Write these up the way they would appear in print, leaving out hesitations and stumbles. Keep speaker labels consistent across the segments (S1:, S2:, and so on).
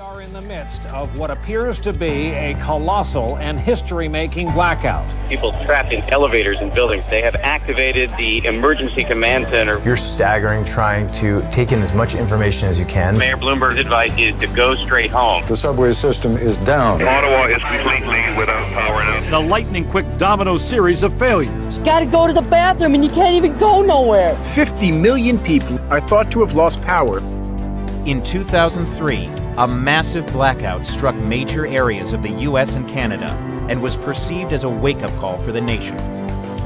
S1: are in the midst of what appears to be a colossal and history-making blackout.
S2: People trapped in elevators and buildings, they have activated the emergency command center.
S3: You're staggering, trying to take in as much information as you can.
S2: Mayor Bloomberg's advice is to go straight home.
S4: The subway system is down.
S5: Ottawa is completely without power now.
S6: The lightning-quick domino series of failures.
S7: You gotta go to the bathroom and you can't even go nowhere.
S8: 50 million people are thought to have lost power.
S9: In 2003, a massive blackout struck major areas of the U.S. and Canada and was perceived as a wake-up call for the nation.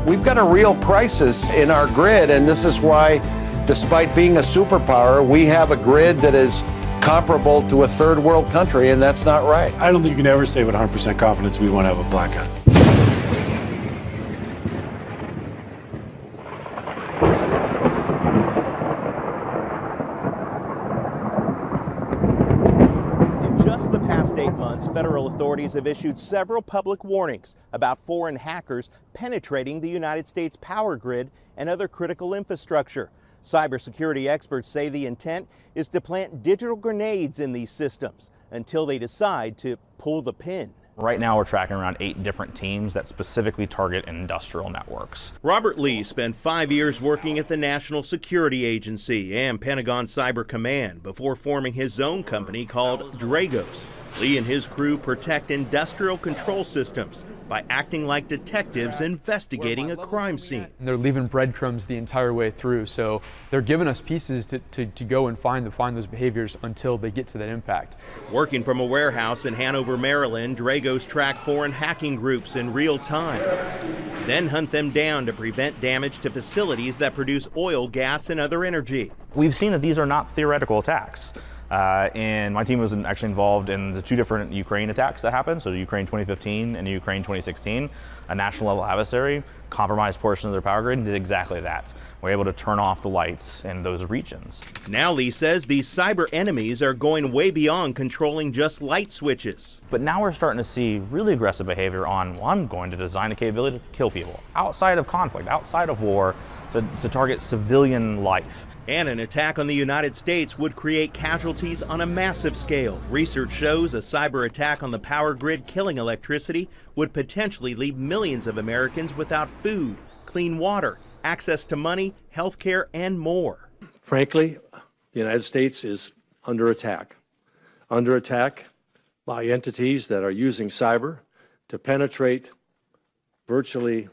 S4: We've got a real crisis in our grid, and this is why, despite being a superpower, we have a grid that is comparable to a third world country, and that's not right.
S10: I don't think you can ever say with 100% confidence we won't have a blackout.
S11: Federal authorities have issued several public warnings about foreign hackers penetrating the United States power grid and other critical infrastructure. Cybersecurity experts say the intent is to plant digital grenades in these systems until they decide to pull the pin.
S12: Right now we're tracking around 8 different teams that specifically target industrial networks.
S11: Robert Lee spent 5 years working at the National Security Agency and Pentagon Cyber Command before forming his own company called Dragos. Lee and his crew protect industrial control systems by acting like detectives investigating a crime scene.
S13: They're leaving breadcrumbs the entire way through, so they're giving us pieces to go and find those behaviors until they get to that impact.
S11: Working from a warehouse in Hanover, Maryland, Dragos track foreign hacking groups in real time, then hunt them down to prevent damage to facilities that produce oil, gas, and other energy.
S12: We've seen that these are not theoretical attacks. And my team was actually involved in the 2 different Ukraine attacks that happened, so the Ukraine 2015 and the Ukraine 2016. A national level adversary compromised portions of their power grid and did exactly that. We're able to turn off the lights in those regions.
S11: Now Lee says these cyber enemies are going way beyond controlling just light switches.
S12: But now we're starting to see really aggressive behavior on, well, I'm going to design a capability to kill people outside of conflict, outside of war, to target civilian life.
S11: And an attack on the United States would create casualties on a massive scale. Research shows a cyber attack on the power grid killing electricity would potentially leave millions of Americans without food, clean water, access to money, health care, and more.
S10: Frankly, the United States is under attack by entities that are using cyber to penetrate virtually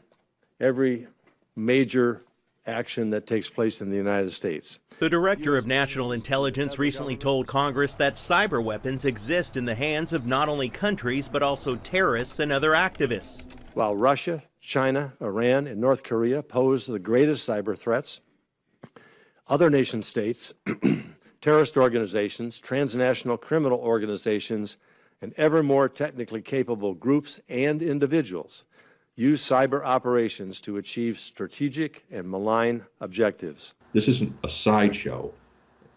S10: every major action that takes place in the United States.
S11: The Director of National Intelligence recently told Congress that cyber weapons exist in the hands of not only countries but also terrorists and other activists.
S10: While Russia, China, Iran, and North Korea pose the greatest cyber threats, other nation states, terrorist organizations, transnational criminal organizations, and ever more technically capable groups and individuals use cyber operations to achieve strategic and malign objectives.
S14: This isn't a sideshow.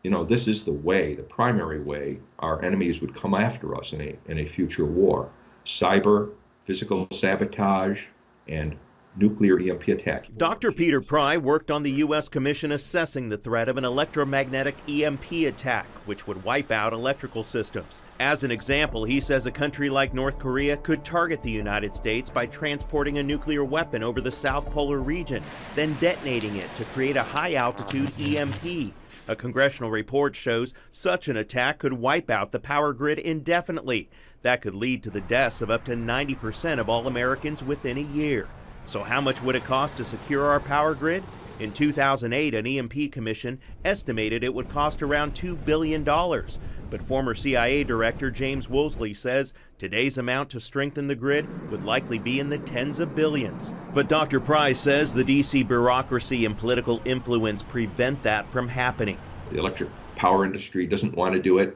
S14: You know, this is the way, the primary way our enemies would come after us in a future war. Cyber, physical sabotage, and nuclear EMP attack.
S11: Dr. Peter Pry worked on the U.S. Commission assessing the threat of an electromagnetic EMP attack, which would wipe out electrical systems. As an example, he says a country like North Korea could target the United States by transporting a nuclear weapon over the South Polar region, then detonating it to create a high-altitude EMP. A congressional report shows such an attack could wipe out the power grid indefinitely. That could lead to the deaths of up to 90% of all Americans within a year. So how much would it cost to secure our power grid? In 2008, an EMP commission estimated it would cost around $2 billion. But former CIA Director James Woolsey says today's amount to strengthen the grid would likely be in the tens of billions. But Dr. Price says the D.C. bureaucracy and political influence prevent that from happening.
S14: The electric power industry doesn't want to do it.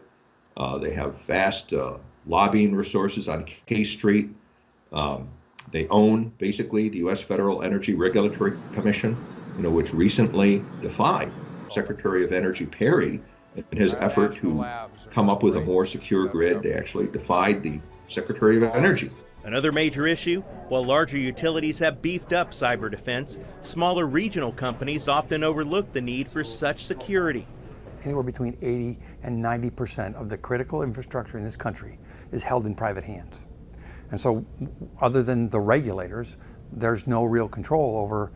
S14: They have vast lobbying resources on K Street. They own, basically, the U.S. Federal Energy Regulatory Commission, which recently defied Secretary of Energy Perry in his effort to come up with a more secure grid. They actually defied the Secretary of Energy.
S11: Another major issue, while larger utilities have beefed up cyber defense, smaller regional companies often overlook the need for such security.
S15: anywhere between 80 and 90% of the critical infrastructure in this country is held in private hands. And so, other than the regulators, there's no real control over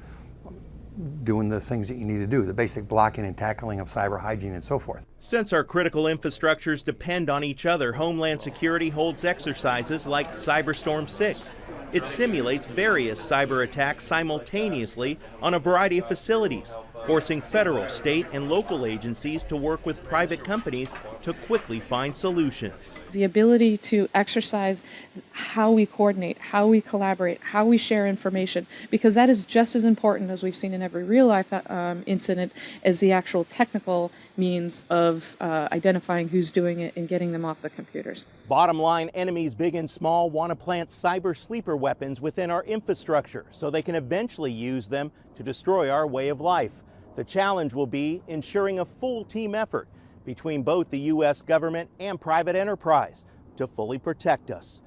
S15: doing the things that you need to do, the basic blocking and tackling of cyber hygiene and so forth.
S11: Since our critical infrastructures depend on each other, Homeland Security holds exercises like Cyberstorm 6. It simulates various cyber attacks simultaneously on a variety of facilities, forcing federal, state, and local agencies to work with private companies to quickly find solutions.
S16: The ability to exercise how we coordinate, how we collaborate, how we share information, because that is just as important, as we've seen in every real-life incident, as the actual technical means of identifying who's doing it and getting them off the computers.
S11: Bottom line, enemies big and small want to plant cyber sleeper weapons within our infrastructure so they can eventually use them to destroy our way of life. The challenge will be ensuring a full team effort between both the U.S. government and private enterprise to fully protect us.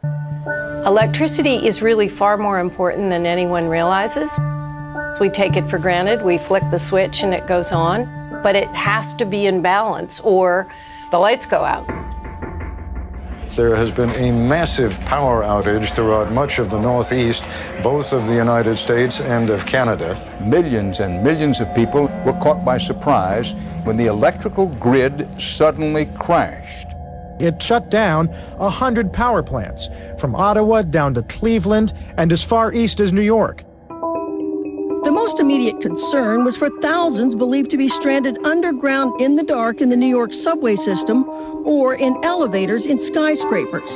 S17: Electricity is really far more important than anyone realizes. We take it for granted, we flick the switch and it goes on, but it has to be in balance or the lights go out.
S18: There has been a massive power outage throughout much of the Northeast, both of the United States and of Canada.
S19: Millions and millions of people were caught by surprise when the electrical grid suddenly crashed.
S20: It shut down 100 power plants, from Ottawa down to Cleveland and as far east as New York.
S21: The most immediate concern was for thousands believed to be stranded underground in the dark in the New York subway system or in elevators in skyscrapers.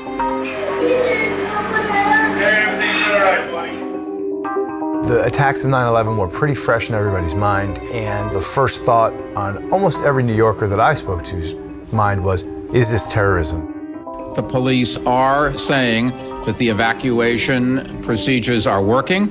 S3: The attacks of 9/11 were pretty fresh in everybody's mind, and the first thought on almost every New Yorker that I spoke to's mind was, is this terrorism?
S22: The police are saying that the evacuation procedures are working.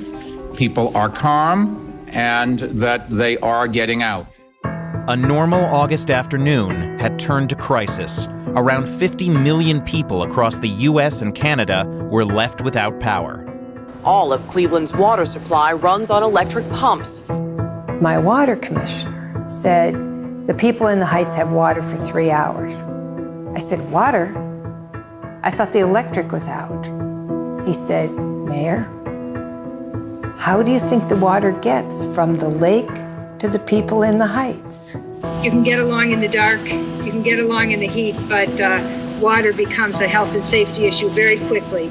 S22: People are calm, and that they are getting out.
S9: A normal August afternoon had turned to crisis. Around 50 million people across the U.S. and Canada were left without power.
S23: All of Cleveland's water supply runs on electric pumps.
S24: My water commissioner said, the people in the Heights have water for 3 hours. I said, water? I thought the electric was out. He said, Mayor, how do you think the water gets from the lake to the people in the Heights?
S25: You can get along in the dark, you can get along in the heat, but water becomes a health and safety issue very quickly.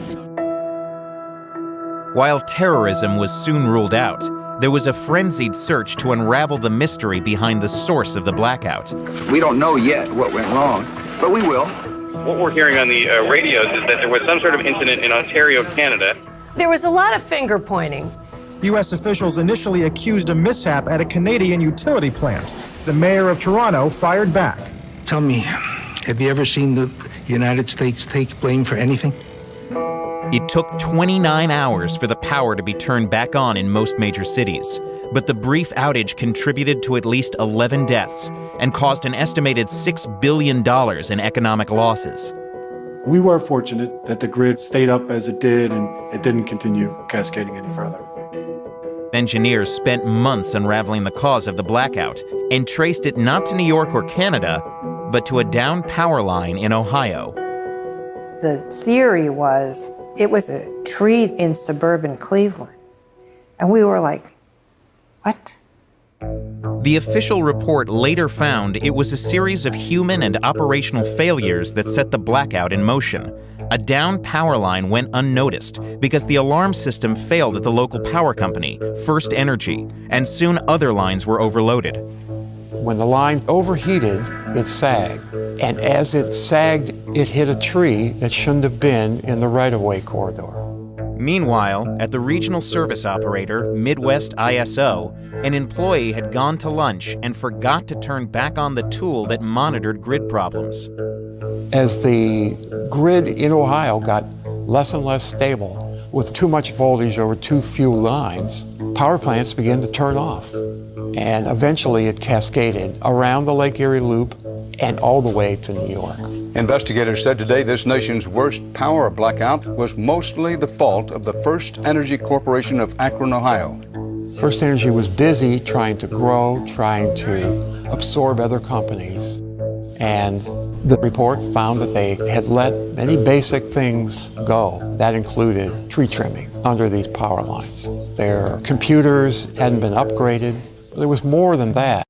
S9: While terrorism was soon ruled out, there was a frenzied search to unravel the mystery behind the source of the blackout.
S26: We don't know yet what went wrong, but we will.
S2: What we're hearing on the radios is that there was some sort of incident in Ontario, Canada.
S17: There was a lot of finger pointing.
S20: U.S. officials initially accused a mishap at a Canadian utility plant. The mayor of Toronto fired back.
S27: Tell me, have you ever seen the United States take blame for anything?
S9: It took 29 hours for the power to be turned back on in most major cities, but the brief outage contributed to at least 11 deaths and caused an estimated $6 billion in economic losses.
S28: We were fortunate that the grid stayed up as it did and it didn't continue cascading any further.
S9: Engineers spent months unraveling the cause of the blackout and traced it not to New York or Canada, but to a downed power line in Ohio.
S24: The theory was it was a tree in suburban Cleveland. And we were like, what?
S9: The official report later found it was a series of human and operational failures that set the blackout in motion. A downed power line went unnoticed because the alarm system failed at the local power company, First Energy, and soon other lines were overloaded.
S29: When the line overheated, it sagged. And as it sagged, it hit a tree that shouldn't have been in the right-of-way corridor.
S9: Meanwhile, at the regional service operator, Midwest ISO, an employee had gone to lunch and forgot to turn back on the tool that monitored grid problems.
S29: As the grid in Ohio got less and less stable, with too much voltage over too few lines, power plants began to turn off. And eventually it cascaded around the Lake Erie Loop and all the way to New York.
S19: Investigators said today this nation's worst power blackout was mostly the fault of the First Energy Corporation of Akron, Ohio.
S29: First Energy was busy trying to grow, trying to absorb other companies. And the report found that they had let many basic things go. That included tree trimming under these power lines. Their computers hadn't been upgraded. There was more than that.